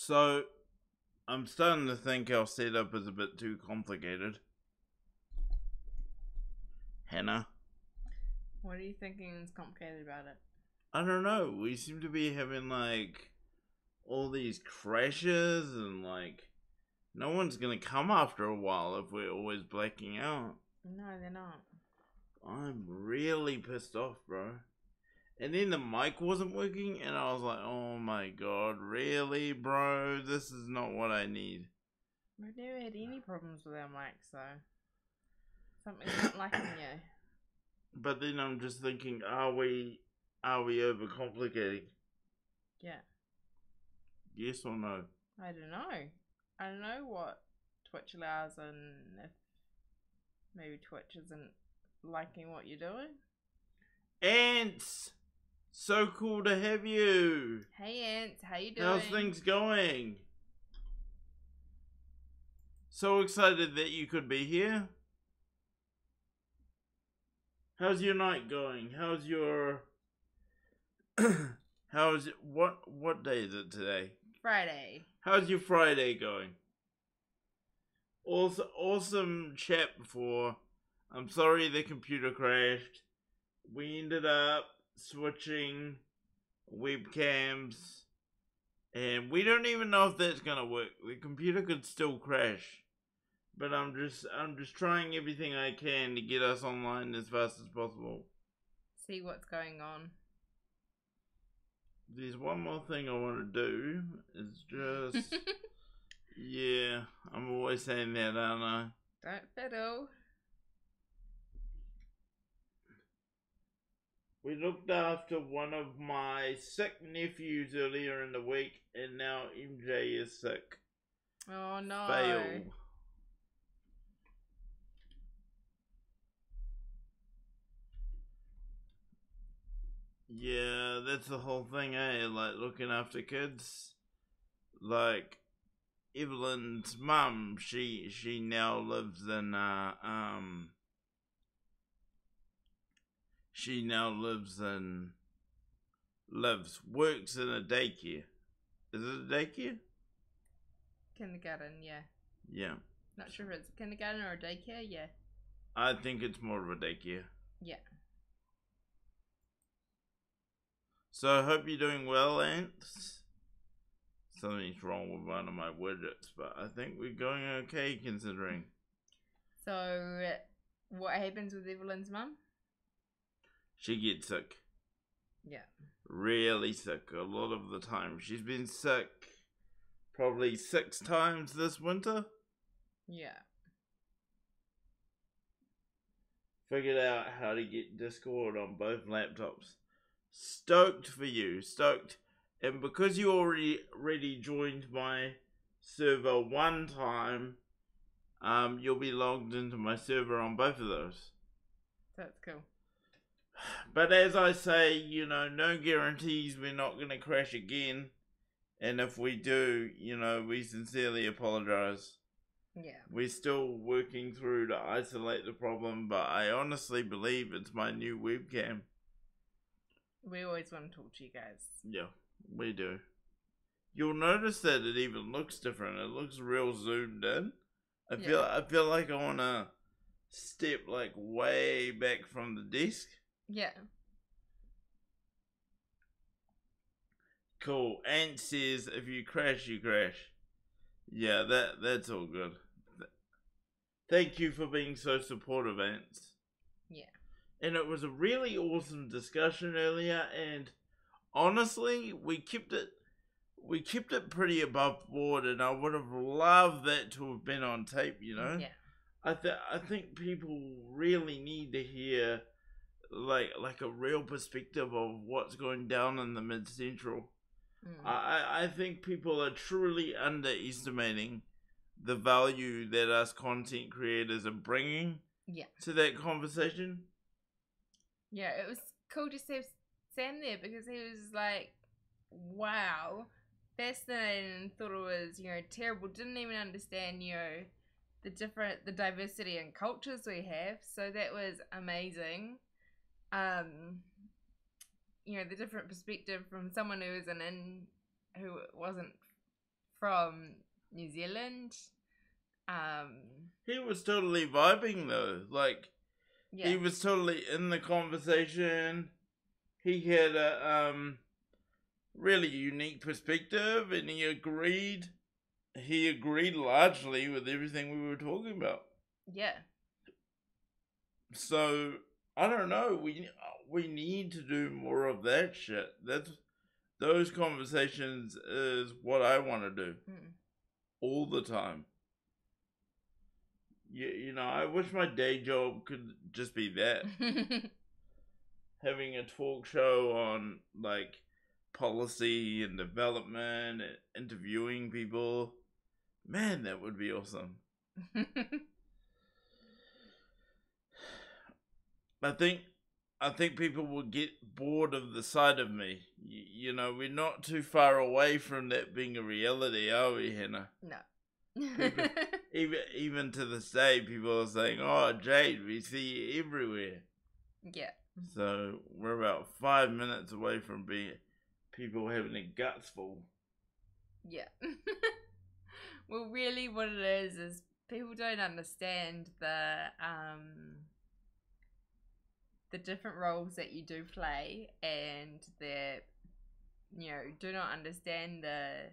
So, I'm starting to think our setup is a bit too complicated. Hannah? What are you thinking is complicated about it? I don't know. We seem to be having, all these crashes and, no one's gonna come after a while if we're always blacking out. No, they're not. I'm really pissed off, bro. And then the mic wasn't working, and I was like, oh my god, really, bro? This is not what I need. We've never had any problems with our mic, so something's not liking you. But then I'm just thinking, are we overcomplicating? Yeah. Yes or no? I don't know. I don't know what Twitch allows and if maybe Twitch isn't liking what you're doing. Ants! So cool to have you! Hey Ants, how you doing? How's things going? So excited that you could be here. How's your night going? How's your... What day is it today? Friday. How's your Friday going? Also, awesome chat before. I'm sorry the computer crashed. We ended up switching webcams, and we don't even know if that's gonna work. The computer could still crash, but I'm just trying everything I can to get us online as fast as possible. See what's going on. There's one more thing I want to do. It's just yeah, I'm always saying that, aren't I? Don't fiddle. We looked after one of my sick nephews earlier in the week, and now MJ is sick. Oh no. Fail. Yeah, that's the whole thing, eh? Like, looking after kids. Like, Evelyn's mum, she now lives in, works in a daycare. Is it a daycare? Kindergarten, yeah. Yeah. Not sure if it's kindergarten or a daycare, yeah. I think it's more of a daycare. Yeah. So I hope you're doing well, Ants. Something's wrong with one of my widgets, but I think we're going okay considering. So, what happens with Evelyn's mum? She gets sick. Yeah. Really sick a lot of the time. She's been sick probably 6 times this winter. Yeah. Figured out how to get Discord on both laptops. Stoked for you. Stoked. And because you already joined my server one time, you'll be logged into my server on both of those. That's cool. But as I say, no guarantees we're not going to crash again. And if we do, we sincerely apologize. Yeah. We're still working through to isolate the problem, but I honestly believe it's my new webcam. We always want to talk to you guys. Yeah, we do. You'll notice that it even looks different. It looks real zoomed in. I feel like I want to step way back from the desk. Yeah. Cool. Ant says if you crash, you crash. Yeah, that's all good. Thank you for being so supportive, Ants. Yeah. And it was a really awesome discussion earlier, and honestly, we kept it pretty above board, and I would have loved that to have been on tape, Yeah. I think people really need to hear like a real perspective of what's going down in the mid-central. I think people are truly underestimating the value that us content creators are bringing to that conversation. Yeah, it was cool to see Sam there because he was like, wow, fascinating, and thought it was, terrible. Didn't even understand, the diversity in cultures we have. So that was amazing. The different perspective from someone who wasn't from New Zealand. He was totally vibing though. Like, Yeah. he was totally in the conversation. He had a really unique perspective, and he agreed. He agreed largely with everything we were talking about. Yeah. So I don't know. We need to do more of that shit. Those conversations is what I want to do all the time. You know, I wish my day job could just be that. Having a talk show on like policy and development and interviewing people. Man, that would be awesome. I think people will get bored of the sight of me. You know, we're not too far away from that being a reality, are we, Hannah? No. Even to this day, people are saying, "Oh, Jade, we see you everywhere." Yeah. So we're about 5 minutes away from being people having their guts full. Yeah. Well, really, what it is people don't understand the different roles that you do play, and they do not understand the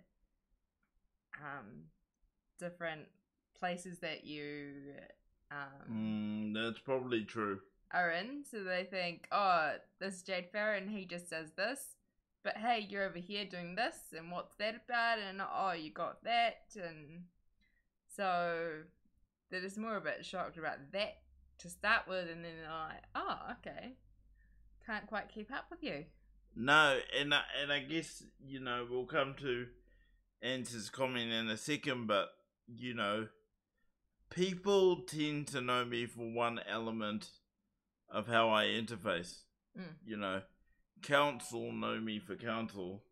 different places that you that's probably true. are in. So they think, oh, this is Jade Farah and he just does this, but hey, you're over here doing this, and what's that about? And oh, you got that. And so they're just more a bit shocked about that to start with, and then they're like, oh, okay, can't quite keep up with you. No, and I guess, you know, we'll come to Answer's comment in a second, but, you know, people tend to know me for one element of how I interface. You know, council know me for council.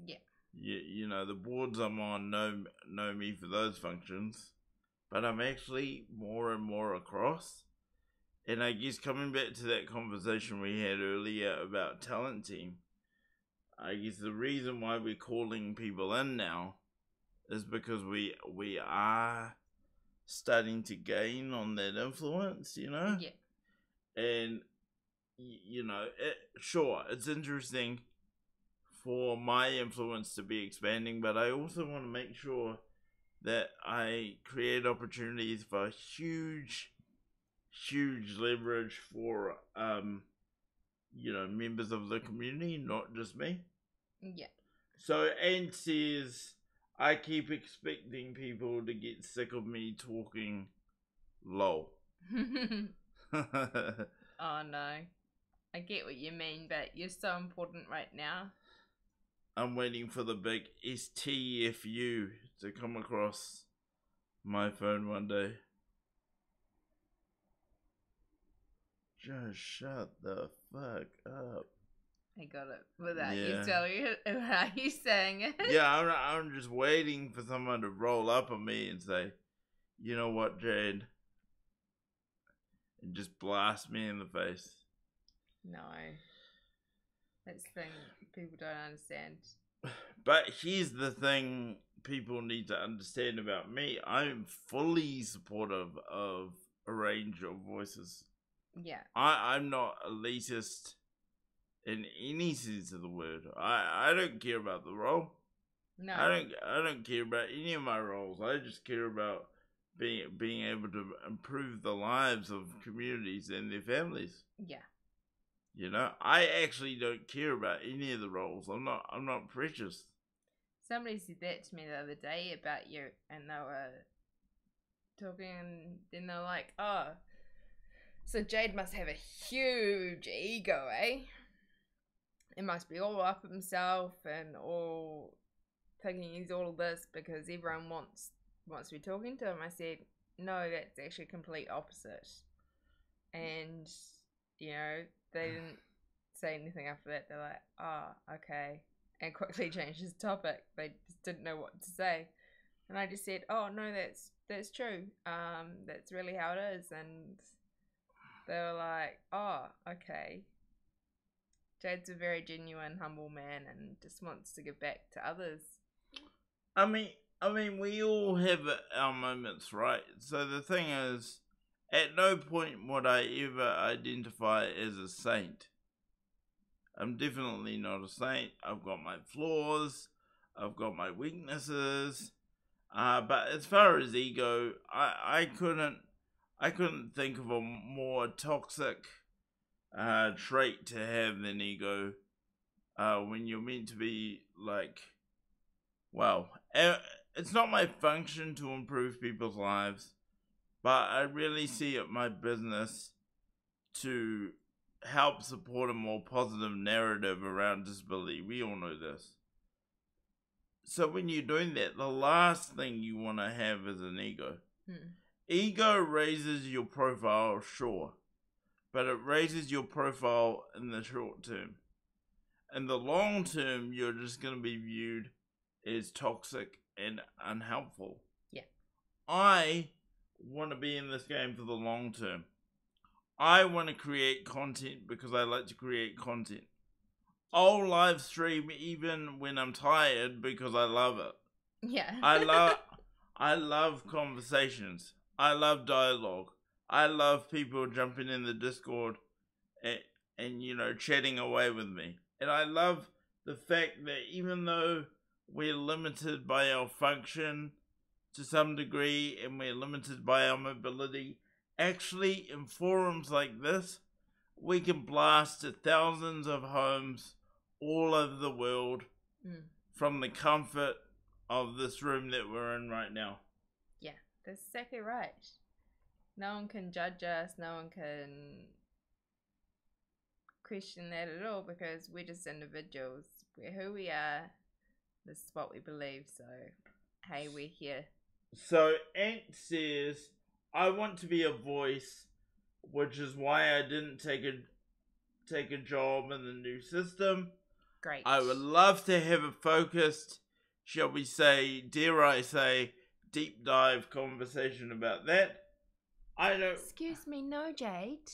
Yeah. You know, the boards I'm on know me for those functions, but I'm actually more and more across. And I guess coming back to that conversation we had earlier about talent team, I guess the reason why we're calling people in now is because we are starting to gain on that influence, you know? Yeah. And, you know, sure, it's interesting for my influence to be expanding, but I also want to make sure that I create opportunities for huge leverage for, you know, members of the community, not just me. Yeah. So Anne says, I keep expecting people to get sick of me talking lol. Oh no. I get what you mean, but you're so important right now. I'm waiting for the big STFU to come across my phone one day. Just shut the fuck up. I got it without you telling you how you saying it. Yeah, I'm just waiting for someone to roll up on me and say, you know what, Jade? And just blast me in the face. No. That's the thing people don't understand. But here's the thing people need to understand about me. I'm fully supportive of a range of voices. Yeah. I'm not elitist in any sense of the word. I don't care about the role. No. I don't care about any of my roles. I just care about being able to improve the lives of communities and their families. Yeah. You know, I actually don't care about any of the roles. I'm not precious. Somebody said that to me the other day about you, and they were talking, and then they're like, oh, so Jade must have a huge ego, eh? It must be all up himself and all thinking he's all of this because everyone wants to be talking to him. I said, no, that's actually complete opposite. And, you know, they didn't say anything after that. They're like, oh, okay. And quickly changed his topic. They just didn't know what to say. And I just said, oh, no, that's true. That's really how it is. And they were like, oh, okay. Jade's a very genuine, humble man and just wants to give back to others. I mean, I mean, we all have our moments, right? So the thing is, at no point would I ever identify as a saint. I'm definitely not a saint. I've got my flaws. I've got my weaknesses. But as far as ego, I couldn't think of a more toxic trait to have than ego. When you're meant to be like, well, it's not my function to improve people's lives, but I really see it my business to help support a more positive narrative around disability. We all know this. So when you're doing that, the last thing you want to have is an ego. Ego raises your profile, sure, but it raises your profile in the short term. In the long term, you're just going to be viewed as toxic and unhelpful. Yeah. I want to be in this game for the long term. I want to create content because I like to create content. I'll live stream even when I'm tired because I love it. Yeah. I love conversations. I love dialogue. I love people jumping in the Discord and chatting away with me. And I love the fact that even though we're limited by our function to some degree and we're limited by our mobility, actually in forums like this, we can blast to thousands of homes all over the world from the comfort of this room that we're in right now. Yeah, that's exactly right. No one can judge us, no one can question that at all because we're just individuals. We're who we are, this is what we believe, so hey, we're here. So Ant says, I want to be a voice, which is why I didn't take a job in the new system. Great. I would love to have a focused, shall we say, dare I say, deep dive conversation about that. I don't... Excuse me, no, Jade.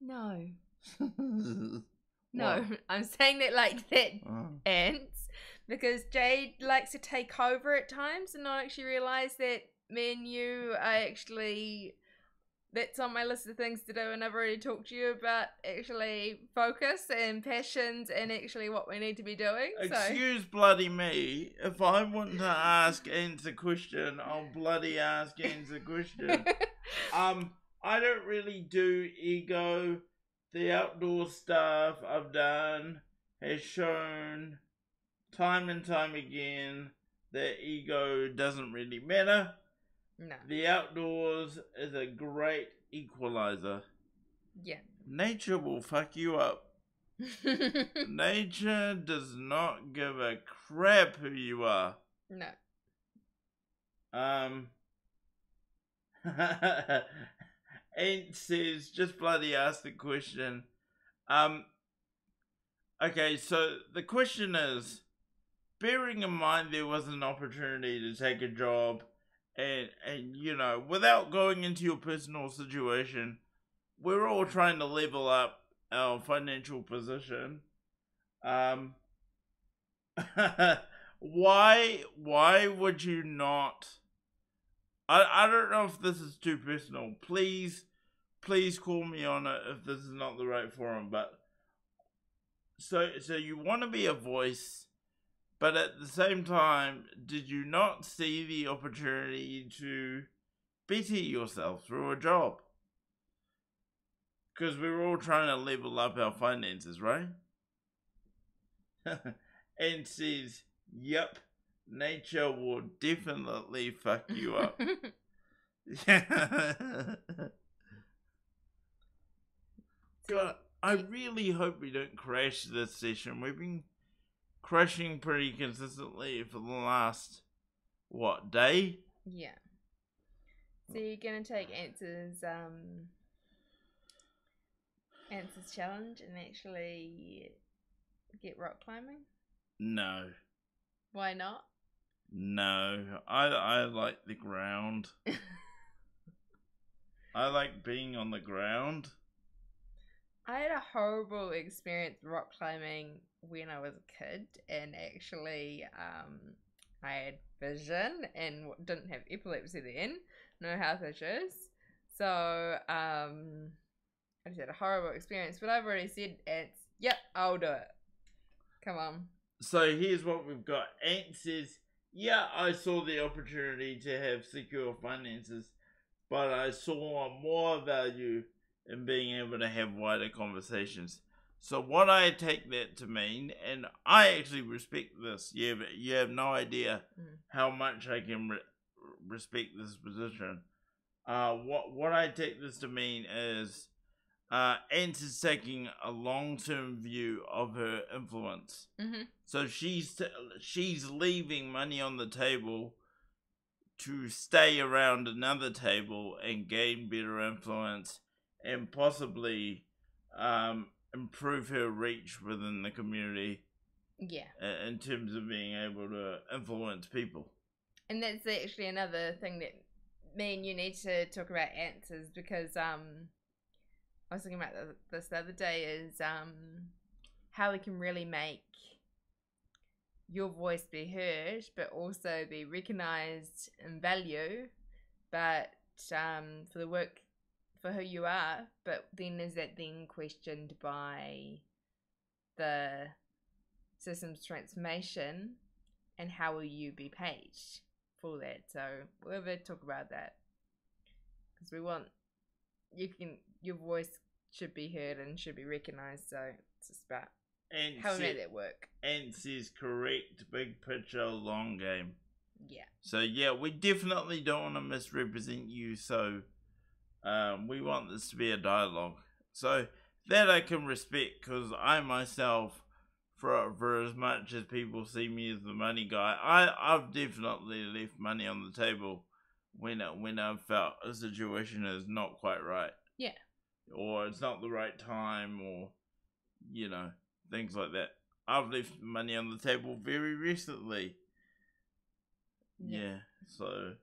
No. No, No, I'm saying that like that, Ants, because Jade likes to take over at times and not actually realise that me and you are actually... That's on my list of things to do, and I've already talked to you about actually focus and passions and actually what we need to be doing. Excuse bloody me. If I want to ask Ants a question, I'll bloody ask Ants a question. I don't really do ego. The outdoor stuff I've done has shown time and time again that ego doesn't really matter. No. The outdoors is a great equalizer. Yeah. Nature will fuck you up. Nature does not give a crap who you are. No. Ant says, just bloody ask the question. Okay, so the question is, bearing in mind there was an opportunity to take a job and without going into your personal situation, we're all trying to level up our financial position. Why would you not? I don't know if this is too personal. Please call me on it if this is not the right forum. But so you want to be a voice, but at the same time, did you not see the opportunity to better yourself through a job? Because we're all trying to level up our finances, right? And says, yep, nature will definitely fuck you up. God, I really hope we don't crash this session. We've been crashing pretty consistently for the last, day? Yeah. So you're gonna take Answer's challenge and actually get rock climbing? No. Why not? No. I like the ground. I like being on the ground. I had a horrible experience rock climbing when I was a kid, and actually I had vision and didn't have epilepsy then, no health issues. So, I just had a horrible experience, but I've already said Ants, yep, I'll do it. Come on. So here's what we've got. Ant says, yeah, I saw the opportunity to have secure finances, but I saw more value in being able to have wider conversations. So what I take that to mean, and I actually respect this, you have no idea how much I can respect this position. What I take this to mean is Ant is taking a long-term view of her influence. Mm-hmm. So she's leaving money on the table to stay around another table and gain better influence and possibly improve her reach within the community. Yeah. In terms of being able to influence people. And that's actually another thing that me and you need to talk about, Ants, is because I was thinking about this the other day, is how we can really make your voice be heard, but also be recognized and value, but for the work, for who you are, but then is that then questioned by the systems transformation, and how will you be paid for that? So we'll ever talk about that, because we want your voice should be heard and should be recognized. So it's just about how we make that work. And says correct, big picture, long game. Yeah. So yeah, we definitely don't want to misrepresent you. So we want this to be a dialogue. So that I can respect, because I myself, for as much as people see me as the money guy, I've definitely left money on the table when I've felt a situation is not quite right. Yeah. Or it's not the right time, or things like that. I've left money on the table very recently. Yeah. So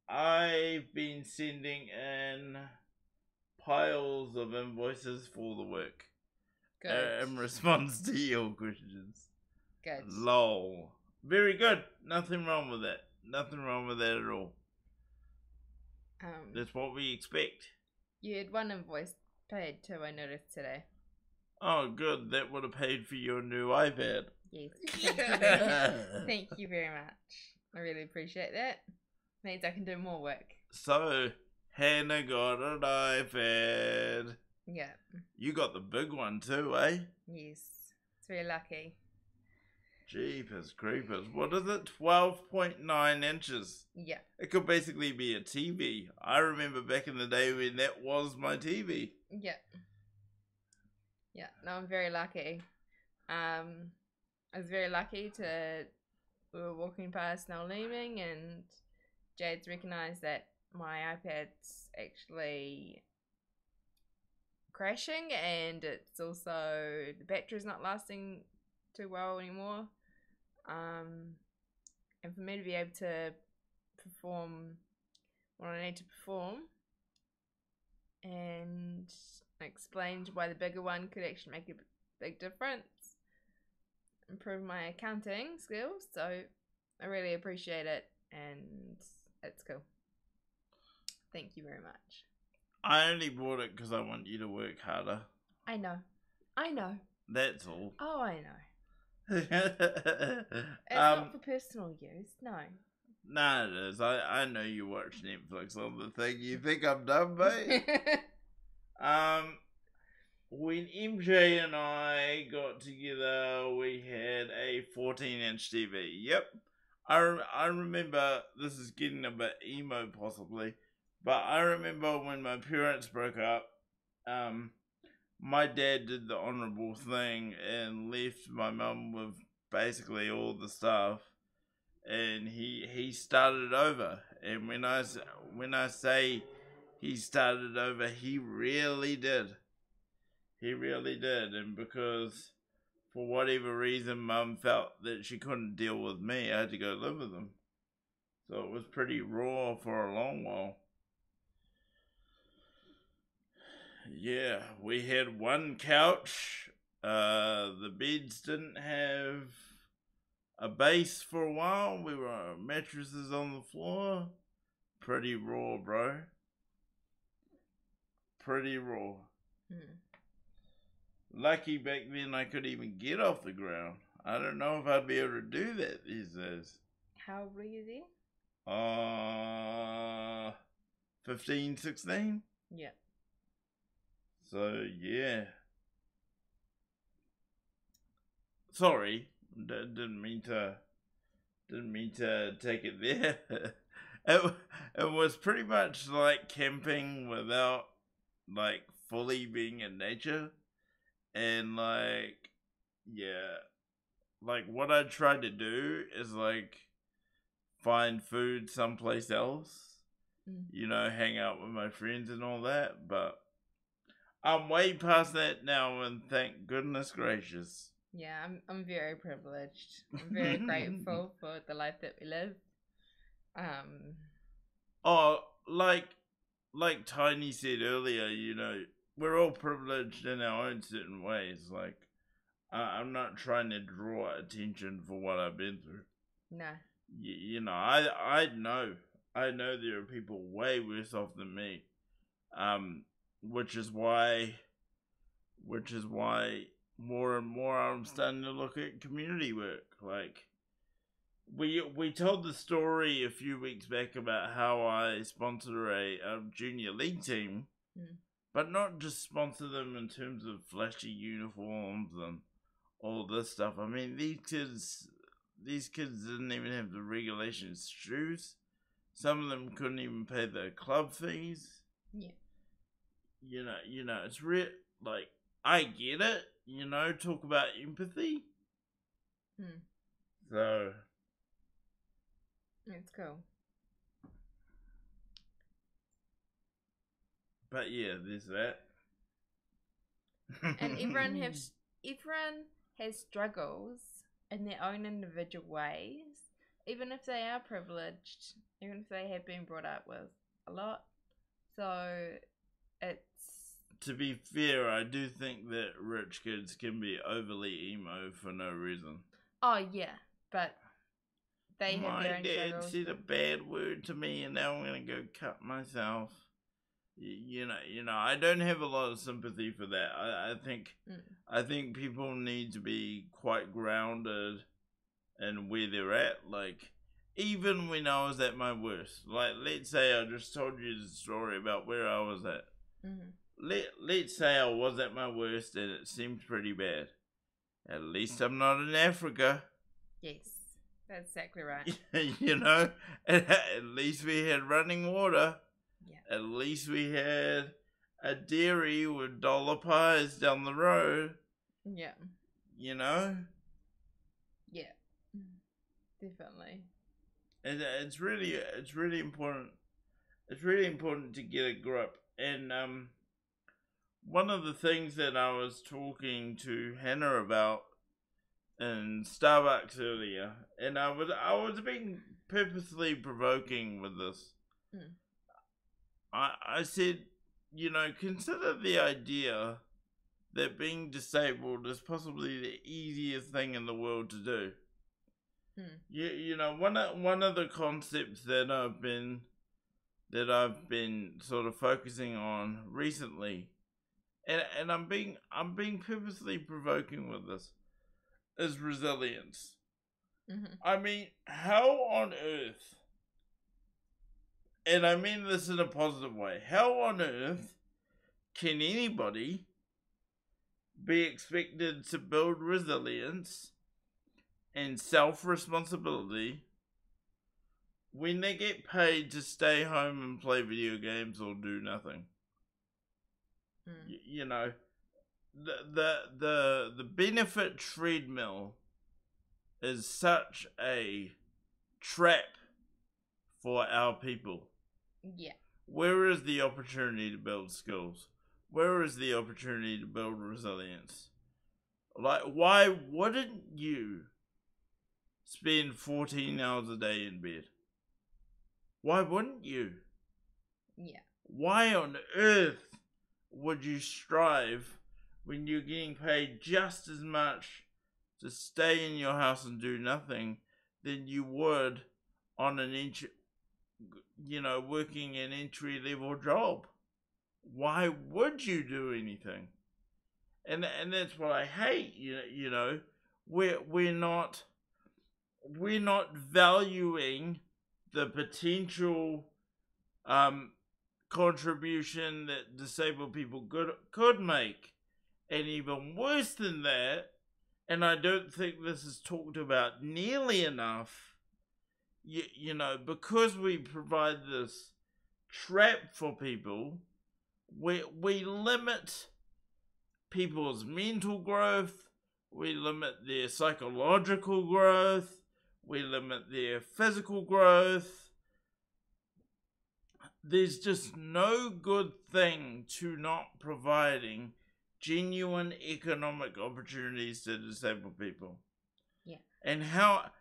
I've been sending in piles of invoices for the work. Good. In response to your questions. Good. Lol. Very good. Nothing wrong with that. Nothing wrong with that at all. That's what we expect. You had one invoice paid too, I noticed today. Oh, good. That would have paid for your new iPad. Yes. Thank you very much. I really appreciate that. Means I can do more work. So, Hannah got an iPad. Yeah. You got the big one too, eh? Yes. It's very lucky. Jeepers creepers. What is it? 12.9 inches. Yeah. It could basically be a TV. I remember back in the day when that was my TV. Yeah. Yeah. No, I'm very lucky. I was very lucky we were walking past Noel Leeming, and Jade's recognised that my iPad's actually crashing, and it's also the battery's not lasting too well anymore, and for me to be able to perform what I need to perform, and explained why the bigger one could actually make a big difference, improve my accounting skills. So I really appreciate it, and it's cool. Thank you very much. I only bought it because I want you to work harder. I know. That's all. Oh, I know. It's not for personal use, no. Nah, it is. I know you watch Netflix on the thing. You think I'm dumb, mate? When MJ and I got together, we had a 14-inch TV. Yep. I remember, this is getting a bit emo possibly, but I remember when my parents broke up, my dad did the honourable thing and left my mum with basically all the stuff, and he started over. And when I say he started over, he really did. He really did. And because for whatever reason Mum felt that she couldn't deal with me, I had to go live with him. So it was pretty raw for a long while. Yeah, we had one couch. The beds didn't have a base for a while. We were on mattresses on the floor. Pretty raw, bro. Pretty raw. Lucky back then I could even get off the ground. I don't know if I'd be able to do that these days. How old were you then? 15, 16? Yeah. So, yeah. Sorry, didn't mean to take it there. It was pretty much like camping without like fully being in nature, and like, yeah, like what I tried to do is like find food someplace else, you know, hang out with my friends and all that, but I'm way past that now, and thank goodness gracious. Yeah, I'm very privileged. I'm very grateful for the life that we live. Oh, like Tiny said earlier, you know, we're all privileged in our own certain ways. Like, I'm not trying to draw attention for what I've been through. No. You know, I know there are people way worse off than me. Which is why more and more I'm starting to look at community work. Like, we told the story a few weeks back about how I sponsor a junior league team, but not just sponsor them in terms of flashy uniforms and all this stuff. I mean, these kids didn't even have the regulations shoes. Some of them couldn't even pay their club fees. Yeah. You know, it's real. Like, I get it. You know, talk about empathy. So, it's cool. But yeah, there's that. And everyone has struggles in their own individual ways, even if they are privileged, even if they have been brought up with a lot. So it's, to be fair, I do think that rich kids can be overly emo for no reason. Oh yeah, but they have their own My dad struggles. said a bad word to me, and now I'm gonna go cut myself. You know, I don't have a lot of sympathy for that. I think people need to be quite grounded in where they're at. Like, even when I was at my worst, like, let's say I just told you the story about where I was at. Let's say I was at my worst and it seemed pretty bad. At least I'm not in Africa. Yes, that's exactly right. You know, at least we had running water. Yeah. At least we had a dairy with dollar pies down the road. Yeah. You know? Yeah. Definitely. And it's really important. It's really important to get a grip. And one of the things that I was talking to Hannah about in Starbucks earlier, and I was being purposely provoking with this. I said, you know, consider the idea that being disabled is possibly the easiest thing in the world to do. You know, one of the concepts that I've been sort of focusing on recently, and I'm being purposely provoking with this, is resilience. I mean, how on earth, and I mean this in a positive way, how on earth can anybody be expected to build resilience and self-responsibility when they get paid to stay home and play video games or do nothing? You know, the benefit treadmill is such a trap for our people. Yeah. Where is the opportunity to build skills? Where is the opportunity to build resilience? Like, why wouldn't you spend 14 hours a day in bed? Why wouldn't you? Yeah. Why on earth would you strive when you're getting paid just as much to stay in your house and do nothing than you would on working an entry level job. Why would you do anything? And that's what I hate. We're not valuing the potential contribution that disabled people could make. And even worse than that, and I don't think this is talked about nearly enough, because we provide this trap for people, we limit people's mental growth, we limit their psychological growth, we limit their physical growth. There's just no good thing to not providing genuine economic opportunities to disabled people. Yeah. And how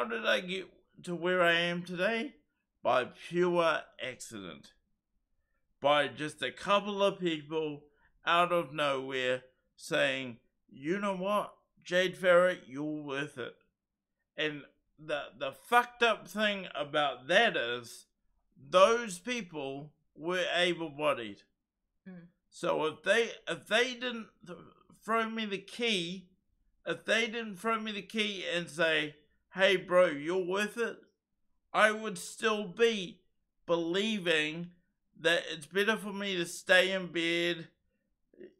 did I get to where I am today? By pure accident. By just a couple of people out of nowhere saying, you know what, Jade Farah, you're worth it. And the fucked up thing about that is those people were able-bodied. So if they didn't throw me the key, and say, hey bro, you're worth it, I would still be believing that it's better for me to stay in bed,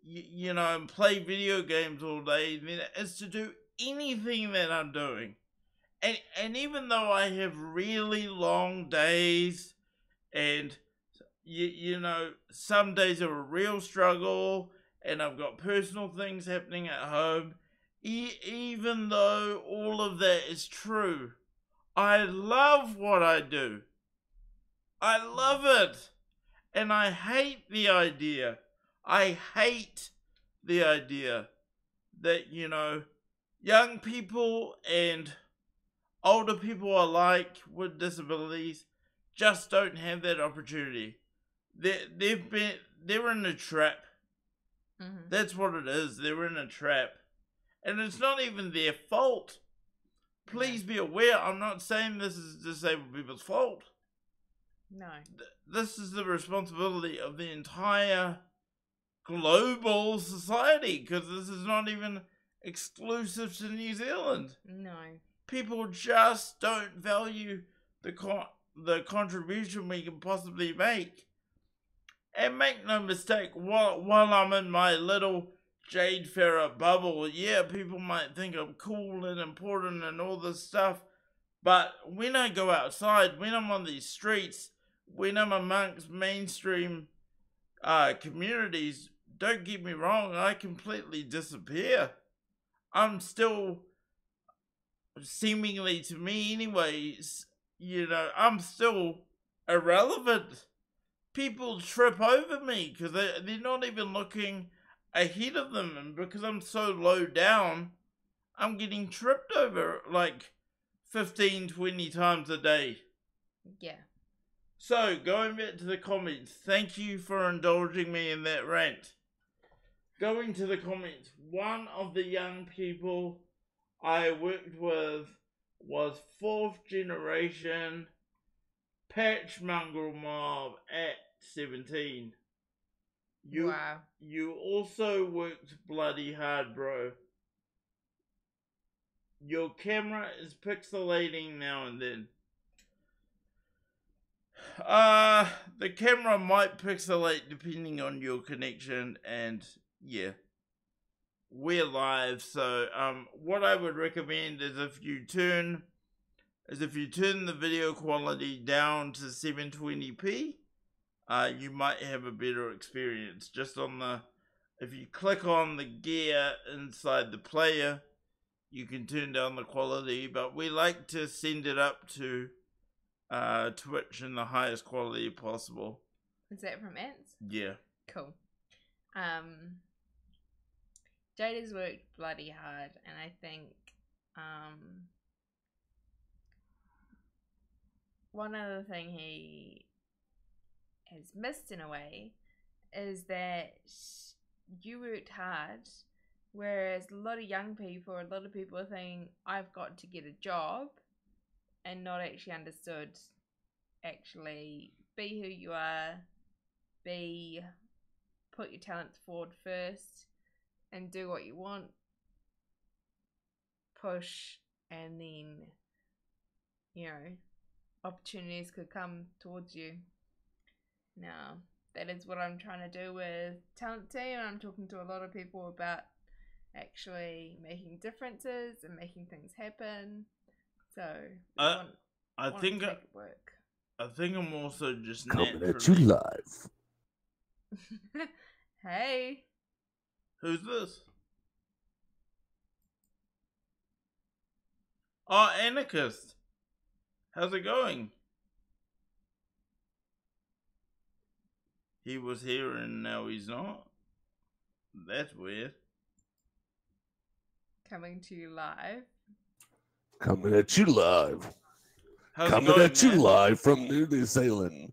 and play video games all day than it is to do anything that I'm doing. And even though I have really long days, and some days are a real struggle, and I've got personal things happening at home, even though all of that is true, I love what I do. I love it. And I hate the idea that, young people and older people alike with disabilities just don't have that opportunity. They're in a trap. Mm-hmm. That's what it is. They're in a trap. And it's not even their fault. Please be aware, I'm not saying this is disabled people's fault. No. This is the responsibility of the entire global society, because this is not even exclusive to New Zealand. No. People just don't value the contribution we can possibly make. And make no mistake, while I'm in my little Jade Farah bubble, yeah, people might think I'm cool and important and all this stuff, but when I go outside, when I'm on these streets, when I'm amongst mainstream communities, don't get me wrong, I completely disappear. I'm still, seemingly to me anyways, I'm still irrelevant. People trip over me because they're not even looking ahead of them, and because I'm so low down, I'm getting tripped over like 15, 20 times a day. Yeah. So, going back to the comments, thank you for indulging me in that rant. Going to the comments, one of the young people I worked with was 4th generation patch mongrel mob at 17. Wow. You also worked bloody hard, bro. Your camera is pixelating now and then. The camera might pixelate depending on your connection, and yeah. We're live, so what I would recommend is if you turn the video quality down to 720p, you might have a better experience. Just if you click on the gear inside the player, you can turn down the quality, but we like to send it up to Twitch in the highest quality possible. Is that from Ants? Yeah. Cool. Jade has worked bloody hard, and I think one other thing he has missed in a way is that you worked hard Whereas a lot of young people, a lot of people think I've got to get a job and not actually understood actually be who you are, put your talents forward first and do what you want, push, and then, opportunities could come towards you. Now, that is what I'm trying to do with Talent Team, and I'm talking to a lot of people about actually making differences and making things happen. So, I think to make it work. I think I'm also just coming naturally... at you live. Hey. Who's this? Oh, Anarchist. How's it going? He was here and now he's not? That's weird. Coming to you live. Coming at you live. How's Coming it going, at you man? live from New Zealand.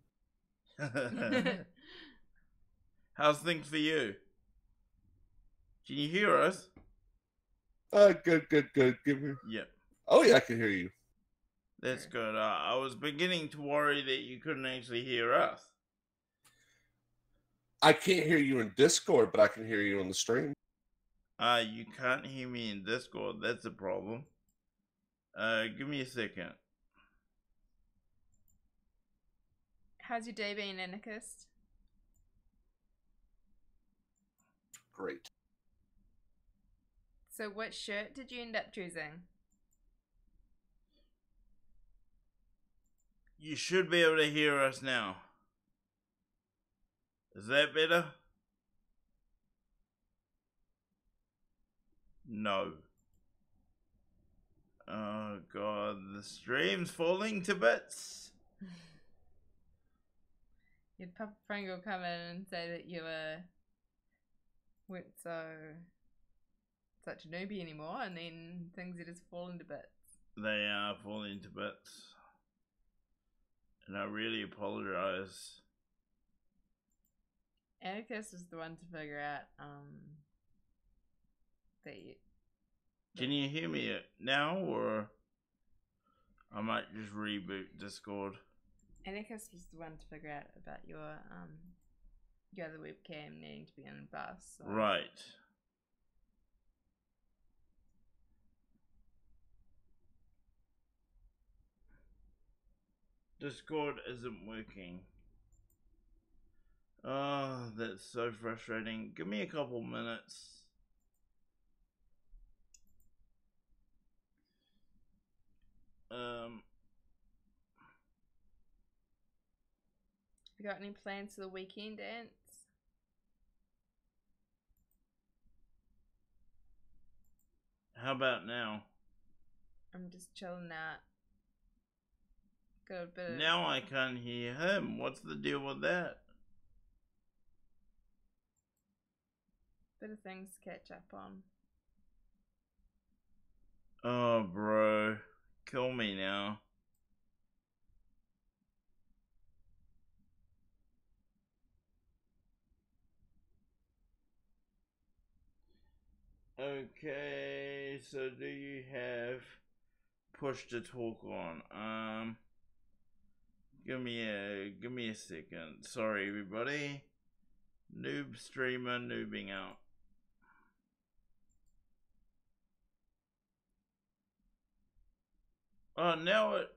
How's things for you? Can you hear us? Good. Give me. Yep. Oh yeah, I can hear you. That's good. I was beginning to worry that you couldn't actually hear us. I can't hear you in Discord, but I can hear you on the stream. You can't hear me in Discord. That's a problem. Give me a second. How's your day been, Anarchist? Great. So what shirt did you end up choosing? You should be able to hear us now. Is that better? No. Oh god, the stream's falling to bits. You'd Papa Pringle come in and say that you weren't such a newbie anymore, and then things are just falling to bits. They are falling to bits. And I really apologize. Anarchist is the one to figure out Can you hear me now, or I might just reboot Discord? Anarchist was the one to figure out about your other webcam needing to be on a bus. So. Right. Discord isn't working. Oh, that's so frustrating. Give me a couple minutes. You got any plans for the weekend, Ants? How about now? I'm just chilling out. Got a bit of... Now I can't hear him. What's the deal with that? Bit of things to catch up on. Oh, bro. Kill me now. Okay, so do you have push to talk on? Give me a second. Sorry, everybody. Noob streamer noobing out. Oh, now it